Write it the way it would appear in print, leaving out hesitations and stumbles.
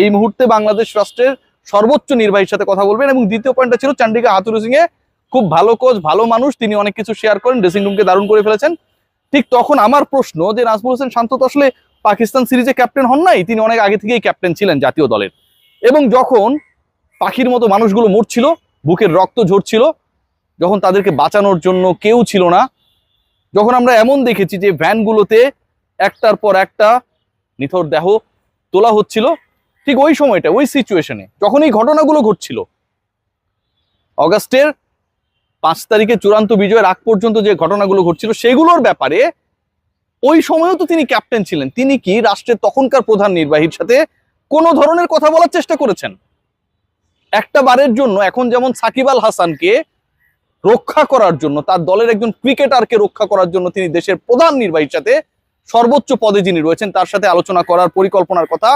এই মুহূর্তে বাংলাদেশ রাষ্ট্রের সর্বোচ্চ নির্বাহীর সাথে কথা বলবেন। এবং দ্বিতীয় পয়েন্টটা ছিল চান্ডিকা হাথুরু সিং এ খুব ভালো কোচ, ভালো মানুষ, তিনি অনেক কিছু শেয়ার করেন, ড্রেসিং রুমকে দারুণ করে ফেলেছেন। ঠিক তখন আমার প্রশ্ন যে নাজমুল হোসেন শান্ত তো আসলে পাকিস্তান সিরিজে ক্যাপ্টেন হন নাই, তিনি অনেক আগে থেকেই ক্যাপ্টেন ছিলেন জাতীয় দলের। এবং যখন পাখির মতো মানুষগুলো মরছিল, বুকের রক্ত ঝরছিল, যখন তাদেরকে বাঁচানোর জন্য কেউ ছিল না, যখন আমরা এমন দেখেছি যে ভ্যানগুলোতে একটার পর একটা নিথর দেহ তোলা হচ্ছিল, ঠিক ওই সময়টা, ওই সিচুয়েশনে যখন এই ঘটনাগুলো ঘটছিল, অগাস্টের 5 তারিখে চূড়ান্ত বিজয়ের আগ পর্যন্ত যে ঘটনাগুলো ঘটছিল সেগুলোর ব্যাপারে ওই সময়ও তো তিনি ক্যাপ্টেন ছিলেন। তিনি কি রাষ্ট্রের তখনকার প্রধান নির্বাহীর সাথে কোনো ধরনের কথা বলার চেষ্টা করেছেন? একটা বারের জন্য, এখন যেমন সাকিব আল হাসানকে রক্ষা করার জন্য, তার দলের একজন ক্রিকেটারকে রক্ষা করার জন্য তিনি দেশের প্রধান নির্বাহীর সাথে, সর্বোচ্চ পদে যিনি রয়েছেন তার সাথে আলোচনা করার পরিকল্পনার কথা